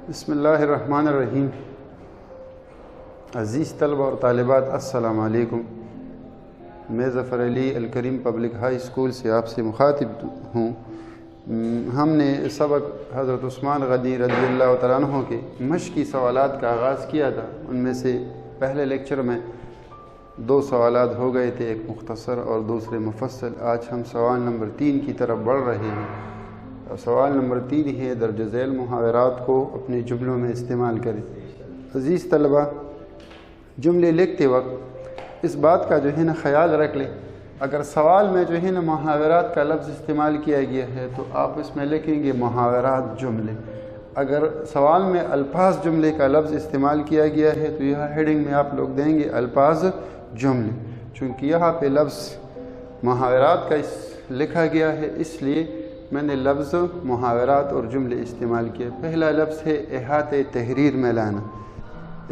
بسم اللہ الرحمن الرحیم۔ عزیز طلبہ اور طالبات، السلام علیکم۔ میں ظفر علی الکریم پبلک ہائی اسکول سے آپ سے مخاطب ہوں۔ ہم نے سبق حضرت عثمان غنی رضی اللہ تعالیٰ عنہ کے مشقی سوالات کا آغاز کیا تھا۔ ان میں سے پہلے لیکچر میں 2 سوالات ہو گئے تھے، ایک مختصر اور دوسرے مفصل۔ آج ہم سوال نمبر 3 کی طرف بڑھ رہے ہیں۔ سوال نمبر 3 ہے، درج ذیل محاورات کو اپنے جملوں میں استعمال کریں۔ عزیز طلبہ، جملے لکھتے وقت اس بات کا جو ہے نا خیال رکھ لیں، اگر سوال میں جو ہے نا محاورات کا لفظ استعمال کیا گیا ہے تو آپ اس میں لکھیں گے محاورات جملے۔ اگر سوال میں الفاظ جملے کا لفظ استعمال کیا گیا ہے تو یہاں ہیڈنگ میں آپ لوگ دیں گے الفاظ جملے۔ چونکہ یہاں پہ لفظ محاورات کا لکھا گیا ہے، اس لیے میں نے لفظ محاورات اور جملے استعمال کیے۔ پہلا لفظ ہے احاطہ تحریر میں لانا۔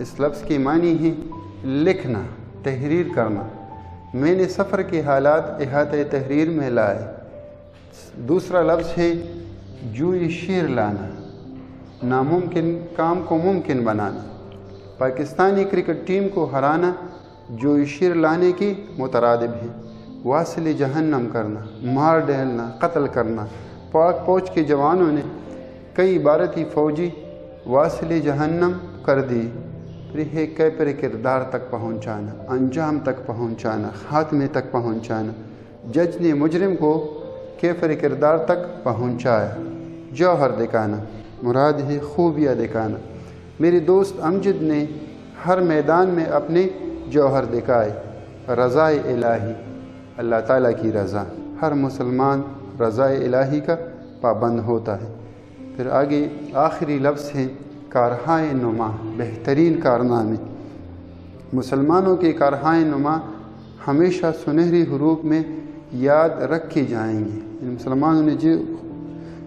اس لفظ کی معنی ہے لکھنا، تحریر کرنا۔ میں نے سفر کے حالات احاطہ تحریر میں لائے۔ دوسرا لفظ ہے جوئی شیر لانا، ناممکن کام کو ممکن بنانا۔ پاکستانی کرکٹ ٹیم کو ہرانا جوئی شیر لانے کی مترادف ہے۔ واصل جہنم کرنا، مار ڈالنا، قتل کرنا۔ پاک فوج کے جوانوں نے کئی بھارتی فوجی واصل جہنم کر دی۔ پھر ہے کیفر کردار تک پہنچانا، انجام تک پہنچانا، خاتمے تک پہنچانا۔ جج نے مجرم کو کیفر کردار تک پہنچایا۔ جوہر دکھانا، مراد ہے خوبیاں دکھانا۔ میرے دوست امجد نے ہر میدان میں اپنے جوہر دکھائے۔ رضائے الہی، اللہ تعالیٰ کی رضا۔ ہر مسلمان رضائے الہی کا پابند ہوتا ہے۔ پھر آگے آخری لفظ ہے کارہائے نما، بہترین کارنامے۔ مسلمانوں کے کارہائے نما ہمیشہ سنہری حروف میں یاد رکھے جائیں گے۔ ان مسلمانوں نے جو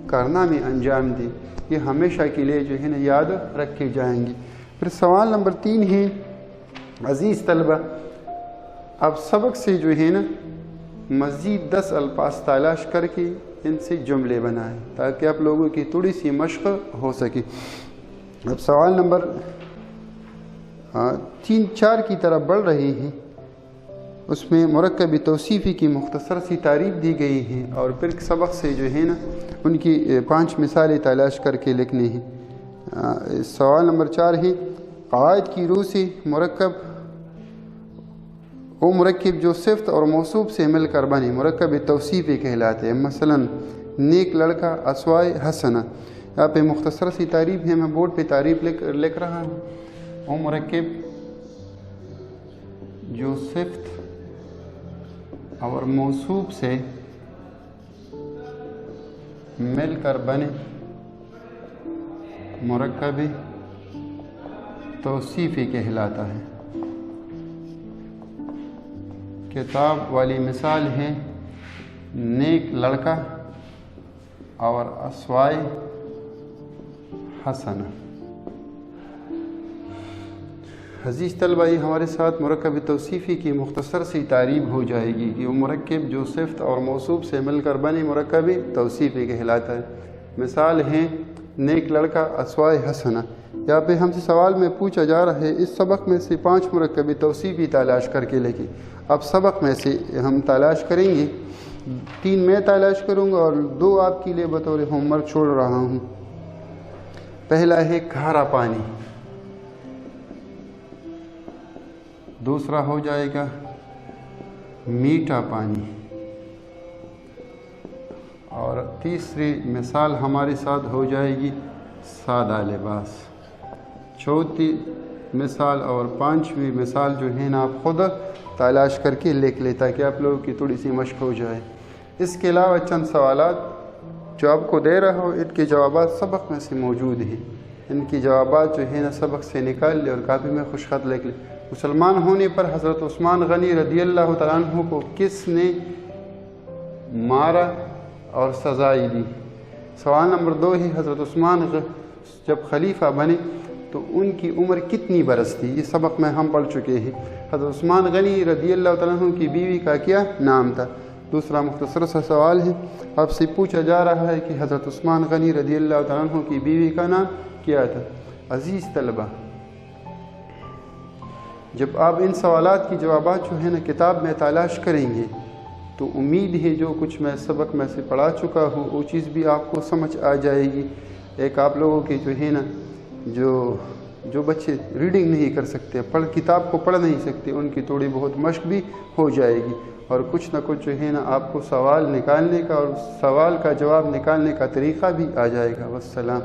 کارنامے انجام دی یہ ہمیشہ کے لیے جو ہے نا یاد رکھے جائیں گے۔ پھر سوال نمبر 3 ہے، عزیز طلبہ، اب سبق سے جو ہے نا مزید 10 الفاظ تلاش کر کے ان سے جملے بنائیں تاکہ آپ لوگوں کی تھوڑی سی مشق ہو سکے۔ اب سوال نمبر 3-4 کی طرف بڑھ رہے ہیں۔ اس میں مرکب توصیفی کی مختصر سی تعریف دی گئی ہے اور پھر سبق سے جو ہے نا ان کی 5 مثالیں تلاش کر کے لکھنی ہیں۔ سوال نمبر 4 ہے، قواعد کی روح سے مرکب وہ مرکب جو صفت اور موصوف سے مل کر بنے مرکب توصیفی کہلاتے ہیں۔ مثلا نیک لڑکا، اسوائے حسنہ۔ یہاں پہ مختصر سی تعریف ہے، میں بورڈ پہ تعریف لکھ رہا ہوں۔ وہ مرکب جو صفت اور موصوف سے مل کر بنے مرکب توصیفی کہلاتا ہے۔ کتاب والی مثال ہے نیک لڑکا اور اسوائے حسنہ۔ عزیز طلبہ، یہ ہمارے ساتھ مرکب توصیفی کی مختصر سی تعریف ہو جائے گی کہ وہ مرکب جو صفت اور موصوف سے مل کر بنے مرکب توصیفی کہلاتا ہے۔ مثال ہے نیک لڑکا، اسوائے حسنہ۔ یہاں پہ ہم سے سوال میں پوچھا جا رہا ہے اس سبق میں سے 5 مرکب توصیفی تلاش کر کے لکھیں۔ اب سبق میں سے ہم تلاش کریں گے، 3 میں تلاش کروں گا اور 2 آپ کے لیے بطور ہوم ورک چھوڑ رہا ہوں۔ پہلا ہے کھارا پانی، دوسرا ہو جائے گا میٹھا پانی، اور تیسری مثال ہمارے ساتھ ہو جائے گی سادہ لباس۔ چوتھی مثال اور 5ویں مثال جو ہے نا آپ خود تلاش کر کے لکھ لیں تاکہ آپ لوگوں کی تھوڑی سی مشق ہو جائے۔ اس کے علاوہ چند سوالات جو آپ کو دے رہا ہوں ان کے جوابات سبق میں سے موجود ہیں۔ ان کی جوابات جو ہے نا سبق سے نکال لیں اور کاپی میں خوش خط لکھ لیں۔ مسلمان ہونے پر حضرت عثمان غنی رضی اللہ تعالیٰ عنہ کو کس نے مارا اور سزائی دی؟ سوال نمبر 2 ہے، حضرت عثمان جب خلیفہ بنے تو ان کی عمر کتنی برس تھی؟ یہ سبق میں ہم پڑھ چکے ہیں۔ حضرت عثمان غنی رضی اللہ تعالیٰ عنہ کی بیوی کا کیا نام تھا؟ دوسرا مختصر سا سوال ہے، آپ سے پوچھا جا رہا ہے کہ حضرت عثمان غنی رضی اللہ تعالیٰ عنہ کی بیوی کا نام کیا تھا؟ عزیز طلبہ، جب آپ ان سوالات کی جوابات جو ہے نا کتاب میں تلاش کریں گے تو امید ہے جو کچھ میں سبق میں سے پڑھا چکا ہوں وہ چیز بھی آپ کو سمجھ آ جائے گی۔ ایک آپ لوگوں کے جو ہے نا جو بچے ریڈنگ نہیں کر سکتے، کتاب کو پڑھ نہیں سکتے، ان کی تھوڑی بہت مشق بھی ہو جائے گی، اور کچھ نہ کچھ جو ہے نا آپ کو سوال نکالنے کا اور سوال کا جواب نکالنے کا طریقہ بھی آ جائے گا۔ والسلام۔